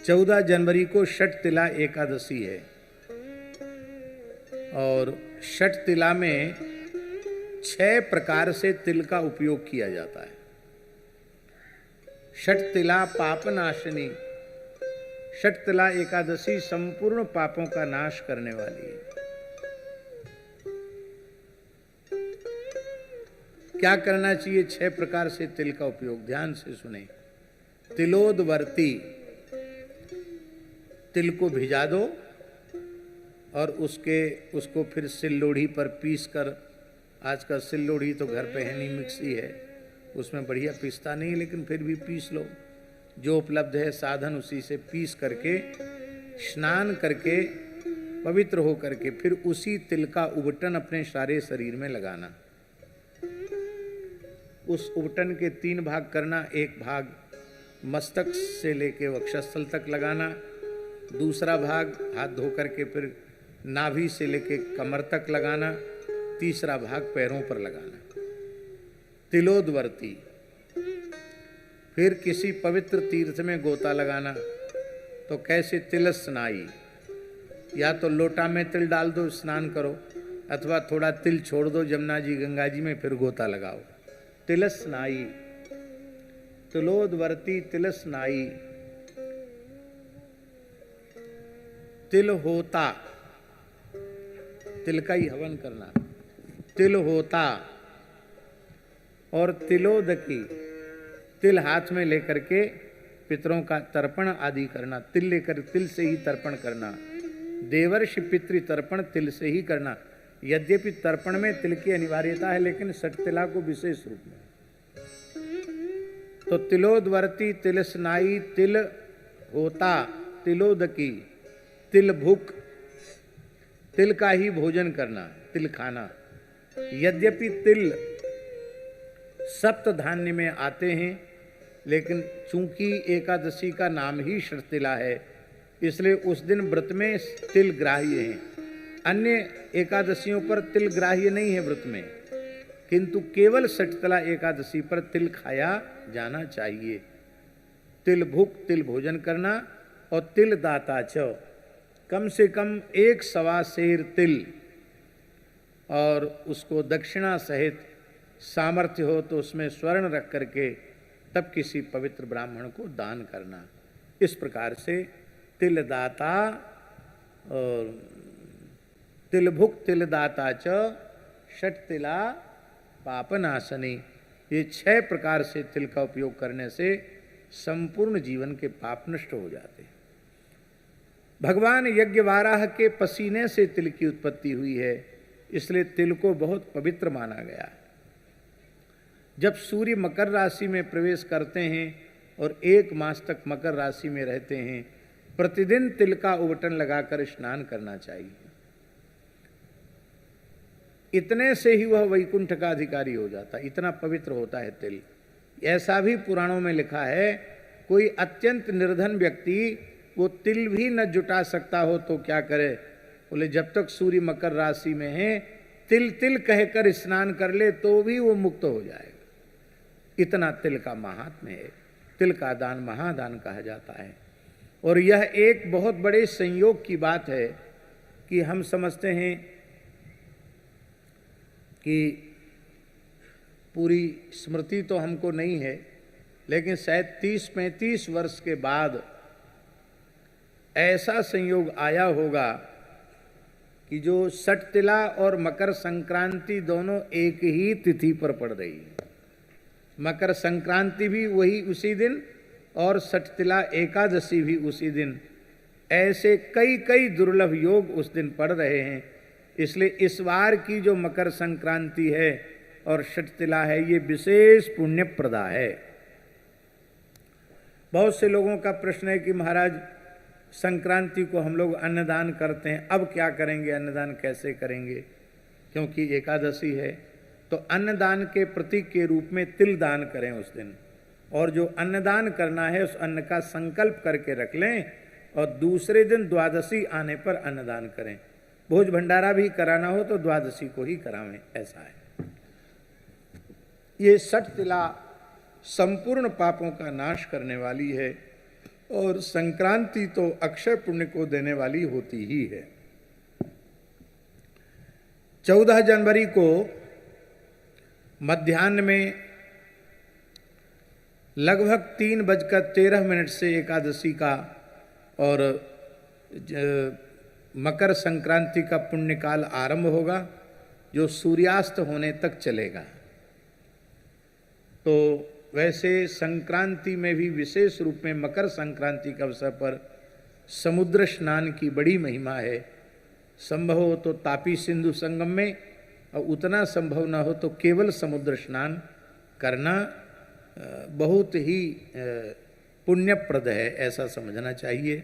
14 जनवरी को षठ तिला एकादशी है और षठ तिला में 6 प्रकार से तिल का उपयोग किया जाता है। षठ तिला पापनाशिनी, षठ तिला एकादशी संपूर्ण पापों का नाश करने वाली है। क्या करना चाहिए 6 प्रकार से तिल का उपयोग? ध्यान से सुने। तिलोदवर्ती, तिल को भिजा दो और उसको फिर सिल्लोढ़ी पर पीस कर, आजकल सिल्लोढ़ी तो घर पे है नहीं, मिक्सी है, उसमें बढ़िया पीसता नहीं, लेकिन फिर भी पीस लो, जो उपलब्ध है साधन उसी से पीस करके स्नान करके पवित्र हो करके फिर उसी तिल का उबटन अपने सारे शरीर में लगाना। उस उबटन के 3 भाग करना, एक भाग मस्तक से लेके वक्षस्थल तक लगाना, दूसरा भाग हाथ धो करके फिर नाभि से लेके कमर तक लगाना, तीसरा भाग पैरों पर लगाना। तिलोदवर्ती। फिर किसी पवित्र तीर्थ में गोता लगाना, तो कैसे? तिलस्नाई, या तो लोटा में तिल डाल दो स्नान करो, अथवा थोड़ा तिल छोड़ दो जमुना जी गंगा जी में, फिर गोता लगाओ। तिलस्नाई, तिलोदवर्ती तिलस्नाई। तिल होता, तिल का ही हवन करना, तिल होता। और तिलोदकी, तिल हाथ में लेकर के पितरों का तर्पण आदि करना, तिल लेकर तिल से ही तर्पण करना। देवर्षि पितृ तर्पण तिल से ही करना। यद्यपि तर्पण में तिल की अनिवार्यता है, लेकिन षठ तिला को विशेष रूप में। तो तिलोदवर्ती, तिलस्नाई, तिल होता, तिलोदकी, तिल भुक, तिल का ही भोजन करना, तिल खाना। यद्यपि तिल सप्त धान्य में आते हैं, लेकिन चूंकि एकादशी का नाम ही षठ तिला है, इसलिए उस दिन व्रत में तिल ग्राह्य है। अन्य एकादशियों पर तिल ग्राह्य नहीं है व्रत में, किंतु केवल षठ तिला एकादशी पर तिल खाया जाना चाहिए। तिल भुक, तिल भोजन करना। और तिल दाता च, कम से कम 1 सवा सेर तिल, और उसको दक्षिणा सहित सामर्थ्य हो तो उसमें स्वर्ण रख करके तब किसी पवित्र ब्राह्मण को दान करना। इस प्रकार से तिल दाता और तिल भुक, तिल दाता च, षठ तिला पापनाशनी, ये 6 प्रकार से तिल का उपयोग करने से संपूर्ण जीवन के पाप नष्ट हो जाते हैं। भगवान यज्ञवाराह के पसीने से तिल की उत्पत्ति हुई है, इसलिए तिल को बहुत पवित्र माना गया। जब सूर्य मकर राशि में प्रवेश करते हैं और 1 मास तक मकर राशि में रहते हैं, प्रतिदिन तिल का उबटन लगाकर स्नान करना चाहिए। इतने से ही वह वैकुंठ का अधिकारी हो जाता, इतना पवित्र होता है तिल। ऐसा भी पुराणों में लिखा है, कोई अत्यंत निर्धन व्यक्ति वो तिल भी न जुटा सकता हो तो क्या करे? बोले जब तक सूर्य मकर राशि में है, तिल तिल कहकर स्नान कर ले तो भी वो मुक्त हो जाएगा। इतना तिल का महात्म्य है। तिल का दान महादान कहा जाता है। और यह एक बहुत बड़े संयोग की बात है कि हम समझते हैं कि पूरी स्मृति तो हमको नहीं है, लेकिन शायद 30-35 वर्ष के बाद ऐसा संयोग आया होगा कि जो षठ तिला और मकर संक्रांति दोनों एक ही तिथि पर पड़ रही है। मकर संक्रांति भी वही उसी दिन और षठ तिला एकादशी भी उसी दिन। ऐसे कई कई दुर्लभ योग उस दिन पड़ रहे हैं। इसलिए इस बार की जो मकर संक्रांति है और षठ तिला है, ये विशेष पुण्यप्रदा है। बहुत से लोगों का प्रश्न है कि महाराज संक्रांति को हम लोग अन्नदान करते हैं, अब क्या करेंगे, अन्नदान कैसे करेंगे? क्योंकि एकादशी है, तो अन्नदान के प्रतीक के रूप में तिल दान करें उस दिन। और जो अन्नदान करना है उस अन्न का संकल्प करके रख लें और दूसरे दिन द्वादशी आने पर अन्नदान करें। भोज भंडारा भी कराना हो तो द्वादशी को ही करावें, ऐसा है। ये षठ तिला संपूर्ण पापों का नाश करने वाली है। और संक्रांति तो अक्षय पुण्य को देने वाली होती ही है। 14 जनवरी को मध्याह्न में लगभग 3:13 से एकादशी का और मकर संक्रांति का पुण्यकाल आरंभ होगा, जो सूर्यास्त होने तक चलेगा। तो वैसे संक्रांति में भी विशेष रूप में मकर संक्रांति के अवसर पर समुद्र स्नान की बड़ी महिमा है। संभव हो तो तापी सिंधु संगम में, और उतना संभव न हो तो केवल समुद्र स्नान करना बहुत ही पुण्यप्रद है, ऐसा समझना चाहिए।